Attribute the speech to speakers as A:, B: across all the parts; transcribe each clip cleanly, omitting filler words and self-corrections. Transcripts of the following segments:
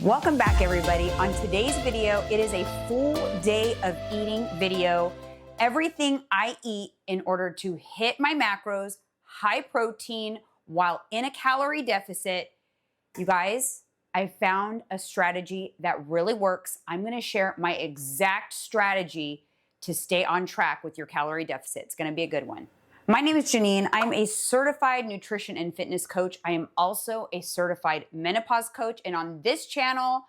A: Welcome back, everybody. On today's video, it is a full day of eating video. Everything I eat in order to hit my macros, high protein, while in a calorie deficit. You guys, I found a strategy that really works. I'm gonna share my exact strategy to stay on track with your calorie deficit. It's gonna be a good one. My name is Jeanine. I'm a certified nutrition and fitness coach. I am also a certified menopause coach. And on this channel,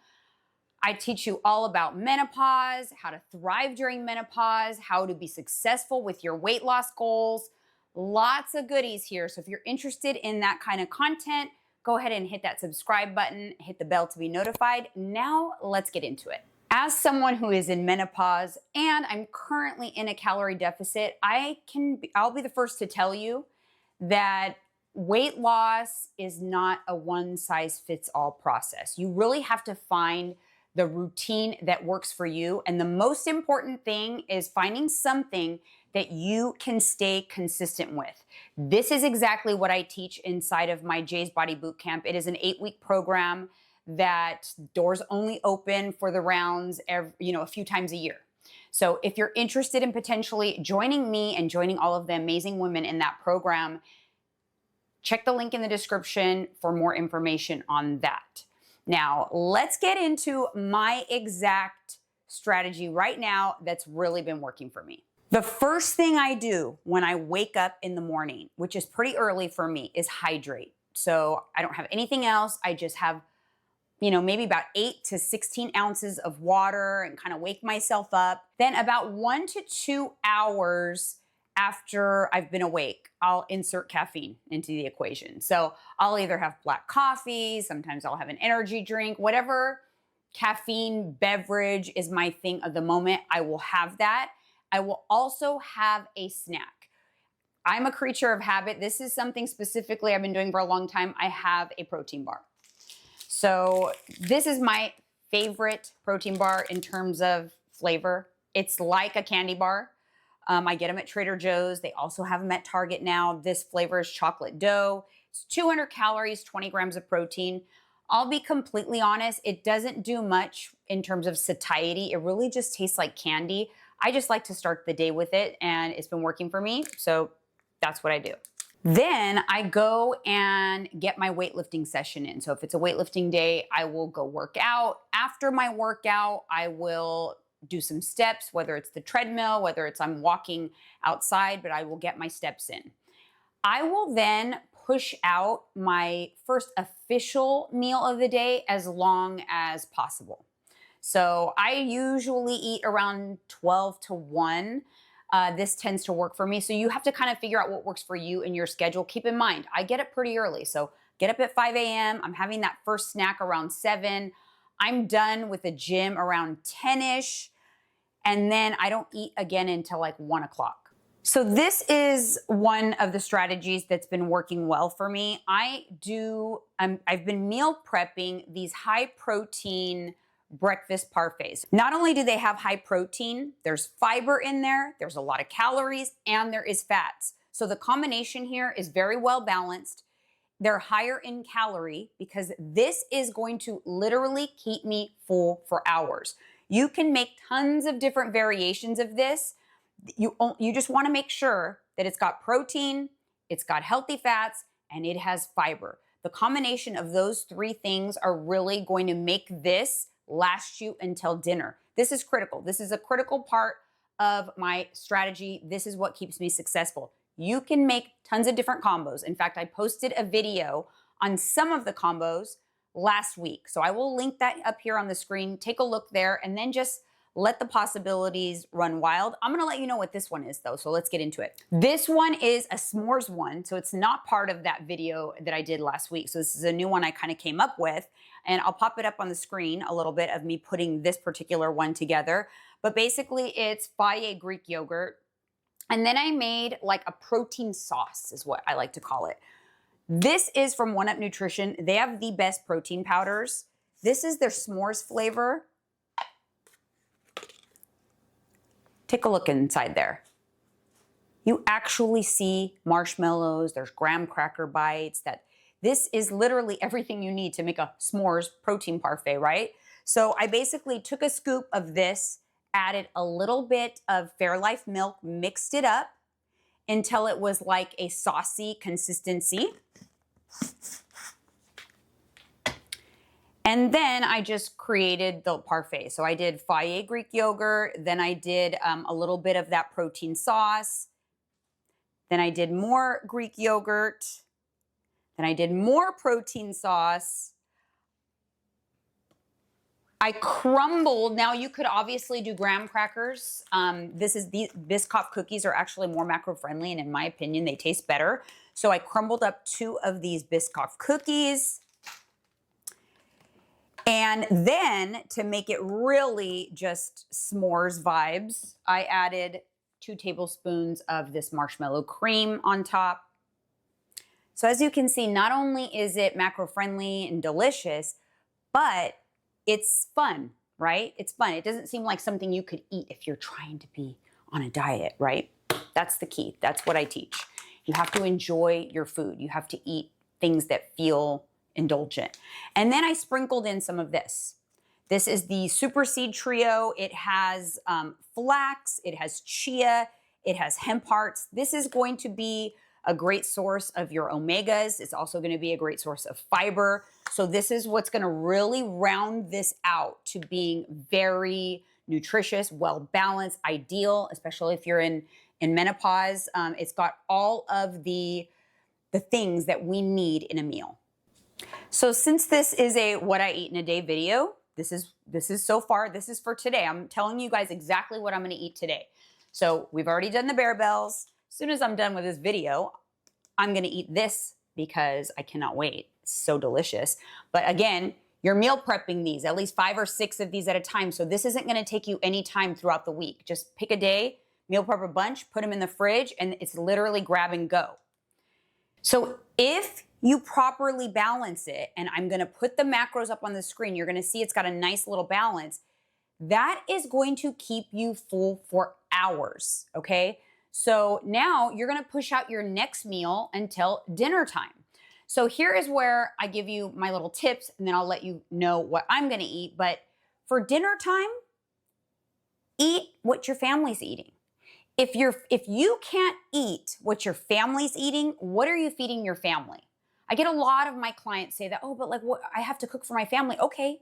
A: I teach you all about menopause, how to thrive during menopause, how to be successful with your weight loss goals. Lots of goodies here. So if you're interested in that kind of content, go ahead and hit that subscribe button, hit the bell to be notified. Now let's get into it. As someone who is in menopause and I'm currently in a calorie deficit, I'll be the first to tell you that weight loss is not a one size fits all process. You really have to find the routine that works for you. And the most important thing is finding something that you can stay consistent with. This is exactly what I teach inside of my Jay's Body Bootcamp. It is an 8-week program that doors only open for the rounds a few times a year. So if you're interested in potentially joining me and joining all of the amazing women in that program, check the link in the description for more information on that. Now, let's get into my exact strategy right now that's really been working for me. The first thing I do when I wake up in the morning, which is pretty early for me, is hydrate. So I don't have anything else. I just have maybe about 8 to 16 ounces of water and kind of wake myself up. Then about 1 to 2 hours after I've been awake, I'll insert caffeine into the equation. So I'll either have black coffee, sometimes I'll have an energy drink, whatever caffeine beverage is my thing of the moment, I will have that. I will also have a snack. I'm a creature of habit. This is something specifically I've been doing for a long time. I have a protein bar. So this is my favorite protein bar in terms of flavor. It's like a candy bar. I get them at Trader Joe's. They also have them at Target now. This flavor is chocolate dough. It's 200 calories, 20 grams of protein. I'll be completely honest, it doesn't do much in terms of satiety. It really just tastes like candy. I just like to start the day with it, and it's been working for me. So that's what I do. Then I go and get my weightlifting session in. So if it's a weightlifting day, I will go work out. After my workout, I will do some steps, whether it's the treadmill, whether it's I'm walking outside, but I will get my steps in. I will then push out my first official meal of the day as long as possible. So I usually eat around 12 to 1. This tends to work for me. So you have to kind of figure out what works for you in your schedule. Keep in mind, I get up pretty early. So get up at 5 a.m. I'm having that first snack around 7. I'm done with the gym around 10-ish. And then I don't eat again until like 1 o'clock. So this is one of the strategies that's been working well for me. I've been meal prepping these high protein breakfast parfaits. Not only do they have high protein, there's fiber in there, there's a lot of calories, and there is fats. So the combination here is very well balanced. They're higher in calorie because this is going to literally keep me full for hours. You can make tons of different variations of this. You just want to make sure that it's got protein, it's got healthy fats, and it has fiber. The combination of those 3 things are really going to make this last you until dinner. This is critical. This is a critical part of my strategy. This is what keeps me successful. You can make tons of different combos. In fact, I posted a video on some of the combos last week. So I will link that up here on the screen. Take a look there and then just let the possibilities run wild. I'm gonna let you know what this one is though, so let's get into it. This one is a s'mores one, so it's not part of that video that I did last week. So this is a new one I kind of came up with, and I'll pop it up on the screen a little bit of me putting this particular one together. But basically it's Fage Greek yogurt, and then I made like a protein sauce is what I like to call it. This is from One Up Nutrition. They have the best protein powders. This is their s'mores flavor. Take a look inside there. You actually see marshmallows, there's graham cracker bites, This is literally everything you need to make a s'mores protein parfait, right? So I basically took a scoop of this, added a little bit of Fairlife milk, mixed it up until it was like a saucy consistency. And then I just created the parfait. So I did Fage Greek yogurt, then I did a little bit of that protein sauce, then I did more Greek yogurt, then I did more protein sauce. I crumbled. Now you could obviously do graham crackers. The Biscoff cookies are actually more macro friendly, and in my opinion, they taste better. So I crumbled up 2 of these Biscoff cookies. And then to make it really just s'mores vibes, I added 2 tablespoons of this marshmallow cream on top. So as you can see, not only is it macro friendly and delicious, but it's fun, right? It's fun. It doesn't seem like something you could eat if you're trying to be on a diet, right? That's the key. That's what I teach. You have to enjoy your food. You have to eat things that feel indulgent. And then I sprinkled in some of this. This is the Super Seed Trio. It has flax, it has chia, it has hemp hearts. This is going to be a great source of your omegas. It's also going to be a great source of fiber. So this is what's going to really round this out to being very nutritious, well-balanced, ideal, especially if you're in menopause. It's got all of the things that we need in a meal. So since this is a what I eat in a day video, this is so far, this is for today. I'm telling you guys exactly what I'm going to eat today. So we've already done the barbells. As soon as I'm done with this video, I'm going to eat this because I cannot wait. It's so delicious. But again, you're meal prepping these, at least 5 or 6 of these at a time. So this isn't going to take you any time throughout the week. Just pick a day, meal prep a bunch, put them in the fridge, and it's literally grab and go. So if you properly balance it, and I'm going to put the macros up on the screen, you're going to see it's got a nice little balance. That is going to keep you full for hours, okay? So now you're going to push out your next meal until dinner time. So here is where I give you my little tips, and then I'll let you know what I'm going to eat. But for dinner time, eat what your family's eating. If you can't eat what your family's eating, what are you feeding your family? I get a lot of my clients say that, oh, but like what, I have to cook for my family. Okay,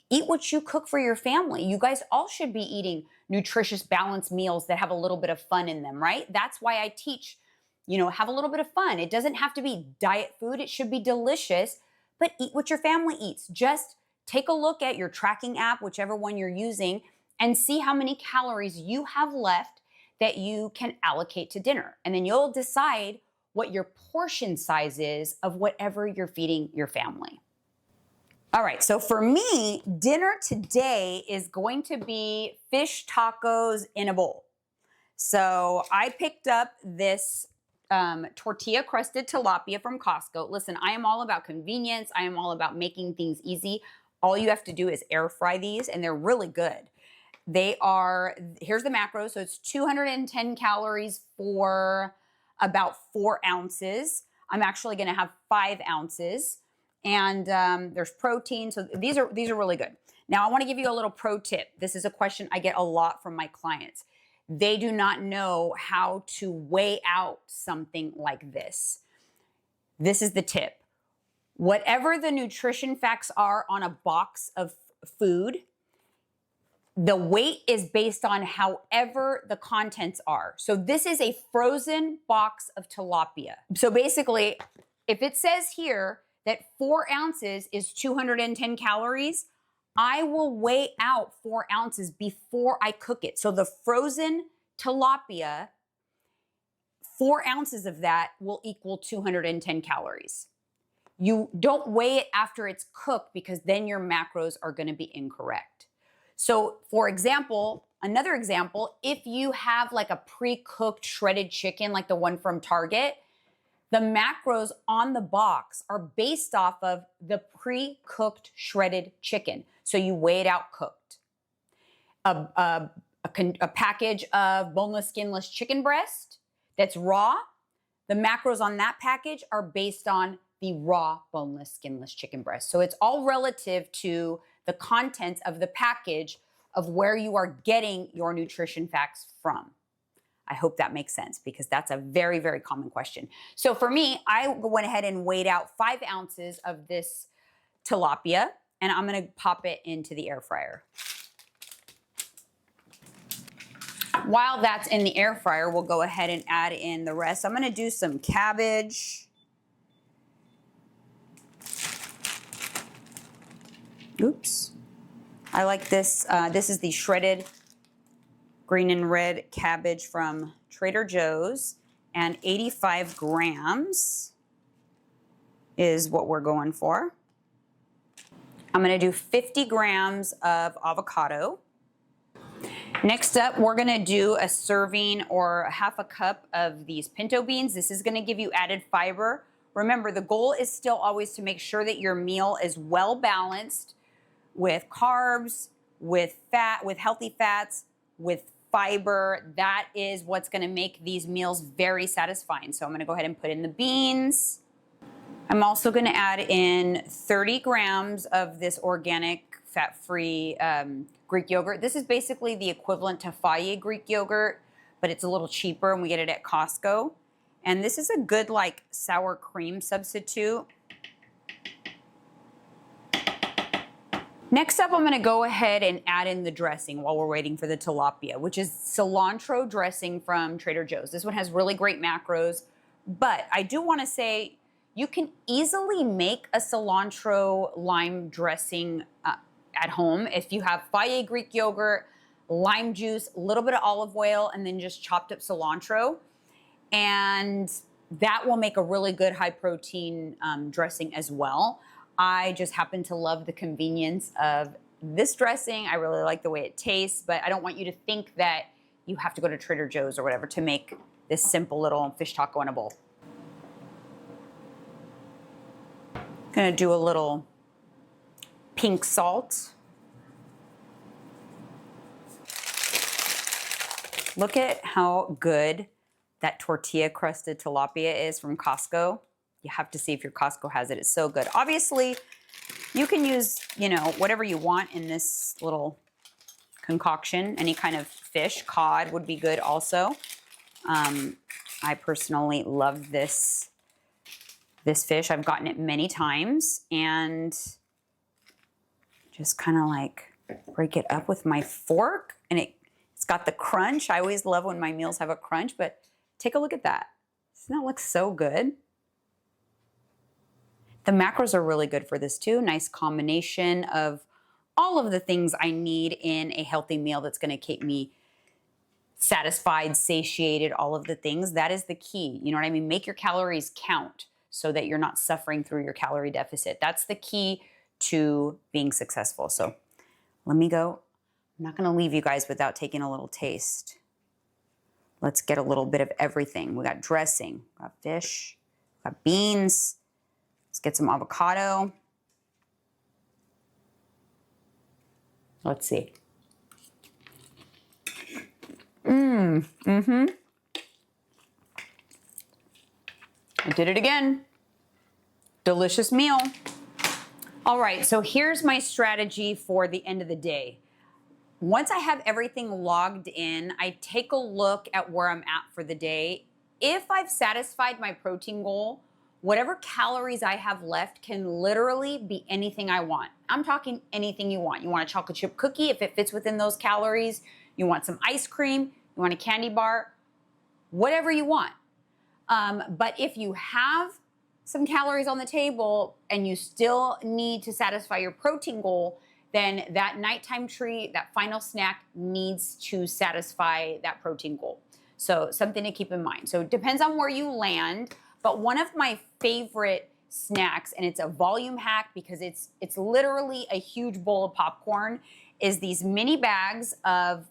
A: eat what you cook for your family. You guys all should be eating nutritious, balanced meals that have a little bit of fun in them, right? That's why I teach, have a little bit of fun. It doesn't have to be diet food. It should be delicious, but eat what your family eats. Just take a look at your tracking app, whichever one you're using, and see how many calories you have left that you can allocate to dinner. And then you'll decide what your portion size is of whatever you're feeding your family. All right, so for me, dinner today is going to be fish tacos in a bowl. So I picked up this tortilla crusted tilapia from Costco. Listen, I am all about convenience. I am all about making things easy. All you have to do is air fry these, and they're really good. Here's the macros. So it's 210 calories for about 4 ounces. I'm actually going to have 5 ounces. And there's protein. So these are really good. Now I want to give you a little pro tip. This is a question I get a lot from my clients. They do not know how to weigh out something like this. This is the tip. Whatever the nutrition facts are on a box of food, the weight is based on however the contents are. So this is a frozen box of tilapia. So basically, if it says here that 4 ounces is 210 calories, I will weigh out 4 ounces before I cook it. So the frozen tilapia, 4 ounces of that will equal 210 calories. You don't weigh it after it's cooked because then your macros are going to be incorrect. So for example, another example, if you have like a pre-cooked shredded chicken like the one from Target, the macros on the box are based off of the pre-cooked shredded chicken. So you weigh it out cooked. A package of boneless, skinless chicken breast that's raw, the macros on that package are based on the raw, boneless, skinless chicken breast. So it's all relative to the contents of the package of where you are getting your nutrition facts from. I hope that makes sense because that's a very, very common question. So for me, I went ahead and weighed out 5 ounces of this tilapia, and I'm gonna pop it into the air fryer. While that's in the air fryer, we'll go ahead and add in the rest. I'm gonna do some cabbage. Oops. I like this. This is the shredded green and red cabbage from Trader Joe's, and 85 grams is what we're going for. I'm gonna do 50 grams of avocado. Next up, we're gonna do a serving or half a cup of these pinto beans. This is gonna give you added fiber. Remember, the goal is still always to make sure that your meal is well balanced with carbs, with fat, with healthy fats, with fiber. That is what's gonna make these meals very satisfying. So I'm gonna go ahead and put in the beans. I'm also gonna add in 30 grams of this organic fat-free Greek yogurt. This is basically the equivalent to Fage Greek yogurt, but it's a little cheaper and we get it at Costco. And this is a good like sour cream substitute. Next up, I'm gonna go ahead and add in the dressing while we're waiting for the tilapia, which is cilantro dressing from Trader Joe's. This one has really great macros, but I do wanna say you can easily make a cilantro lime dressing at home if you have Fage Greek yogurt, lime juice, a little bit of olive oil, and then just chopped up cilantro. And that will make a really good high protein dressing as well. I just happen to love the convenience of this dressing. I really like the way it tastes, but I don't want you to think that you have to go to Trader Joe's or whatever to make this simple little fish taco in a bowl. Gonna do a little pink salt. Look at how good that tortilla crusted tilapia is from Costco. You have to see if your Costco has it. It's so good. Obviously, you can use, you know, whatever you want in this little concoction. Any kind of fish, cod would be good also. I personally love this fish. I've gotten it many times and just kind of like break it up with my fork, and it's got the crunch. I always love when my meals have a crunch, but take a look at that. Doesn't that look so good? The macros are really good for this too. Nice combination of all of the things I need in a healthy meal that's gonna keep me satisfied, satiated, all of the things. That is the key. You know what I mean? Make your calories count so that you're not suffering through your calorie deficit. That's the key to being successful. So let me go. I'm not gonna leave you guys without taking a little taste. Let's get a little bit of everything. We got dressing, we got fish, we got beans. Let's get some avocado. Let's see. I did it again. Delicious meal. All right, so here's my strategy for the end of the day. Once I have everything logged in, I take a look at where I'm at for the day. If I've satisfied my protein goal, whatever calories I have left can literally be anything I want. I'm talking anything you want. You want a chocolate chip cookie, if it fits within those calories. You want some ice cream, you want a candy bar, whatever you want. But if you have some calories on the table and you still need to satisfy your protein goal, then that nighttime treat, that final snack needs to satisfy that protein goal. So something to keep in mind. So it depends on where you land, but one of my favorite snacks, and it's a volume hack because it's literally a huge bowl of popcorn, is these mini bags of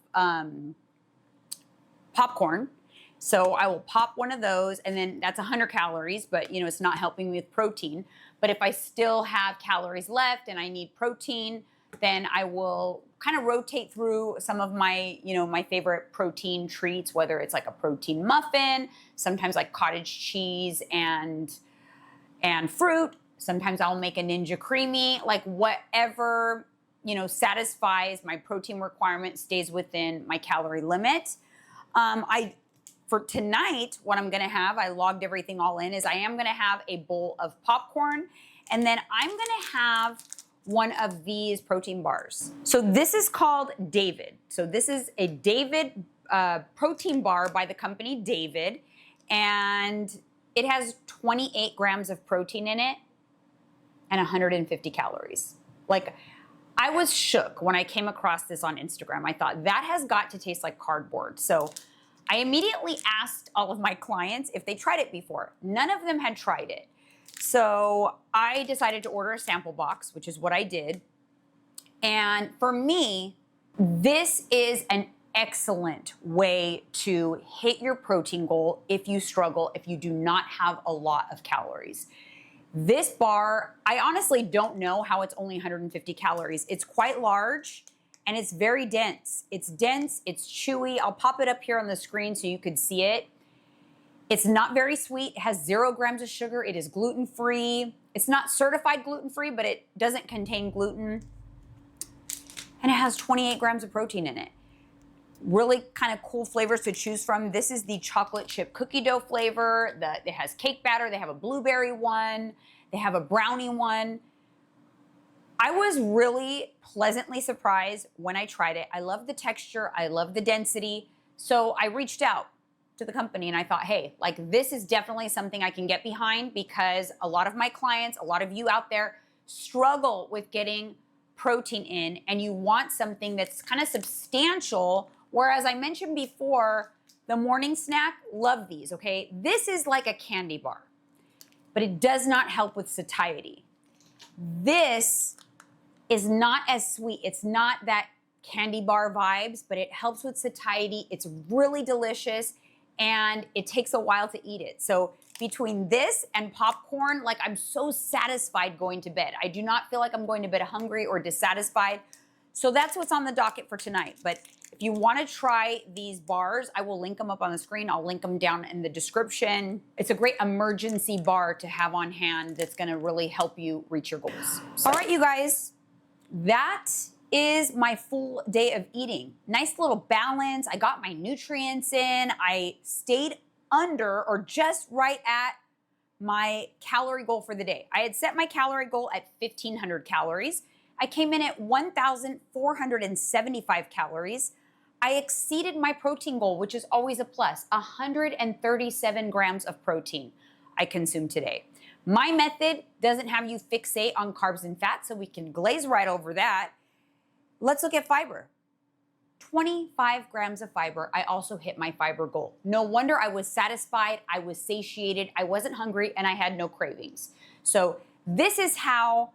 A: popcorn. So I will pop one of those, and then that's 100 calories, but you know, it's not helping me with protein. But if I still have calories left and I need protein, then I will kind of rotate through some of my, you know, my favorite protein treats, whether it's like a protein muffin, sometimes like cottage cheese and and fruit. Sometimes I'll make a Ninja Creamy, like whatever, you know, satisfies my protein requirement, stays within my calorie limit. For tonight, what I'm gonna have, I logged everything all in, is I am gonna have a bowl of popcorn, and then I'm gonna have one of these protein bars. So this is called David. So this is a David protein bar by the company David, and it has 28 grams of protein in it and 150 calories. Like, I was shook when I came across this on Instagram. I thought that has got to taste like cardboard. So I immediately asked all of my clients if they tried it before. None of them had tried it. So I decided to order a sample box, which is what I did. And for me, this is an excellent way to hit your protein goal if you struggle, if you do not have a lot of calories. This bar, I honestly don't know how it's only 150 calories. It's quite large and it's very dense. It's dense, it's chewy. I'll pop it up here on the screen so you could see it. It's not very sweet. It has 0 grams of sugar. It is gluten-free. It's not certified gluten-free, but it doesn't contain gluten. And it has 28 grams of protein in it. Really kind of cool flavors to choose from. This is the chocolate chip cookie dough flavor. It has cake batter. They have a blueberry one. They have a brownie one. I was really pleasantly surprised when I tried it. I love the texture. I love the density. So I reached out to the company and I thought, hey, like, this is definitely something I can get behind, because a lot of my clients, a lot of you out there struggle with getting protein in, and you want something that's kind of substantial. Whereas I mentioned before, the morning snack, love these, okay? This is like a candy bar, but it does not help with satiety. This is not as sweet. It's not that candy bar vibes, but it helps with satiety. It's really delicious, and it takes a while to eat it. So between this and popcorn, like, I'm so satisfied going to bed. I do not feel like I'm going to bed hungry or dissatisfied. So that's what's on the docket for tonight. But if you want to try these bars, I will link them up on the screen. I'll link them down in the description. It's a great emergency bar to have on hand that's going to really help you reach your goals. So. All right, you guys, that is my full day of eating. Nice little balance. I got my nutrients in. I stayed under or just right at my calorie goal for the day. I had set my calorie goal at 1,500 calories. I came in at 1,475 calories. I exceeded my protein goal, which is always a plus, 137 grams of protein I consumed today. My method doesn't have you fixate on carbs and fats, so we can glaze right over that. Let's look at fiber. 25 grams of fiber. I also hit my fiber goal. No wonder I was satisfied, I was satiated, I wasn't hungry, and I had no cravings. So this is how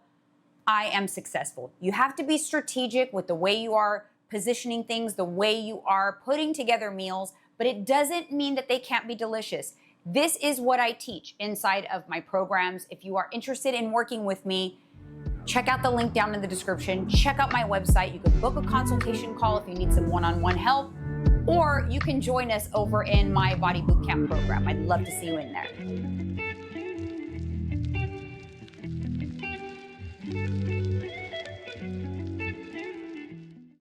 A: I am successful. You have to be strategic with the way you are positioning things, the way you are putting together meals, but it doesn't mean that they can't be delicious. This is what I teach inside of my programs. If you are interested in working with me, check out the link down in the description. Check out my website. You can book a consultation call if you need some one-on-one help, or you can join us over in my Body Bootcamp program. I'd love to see you in there.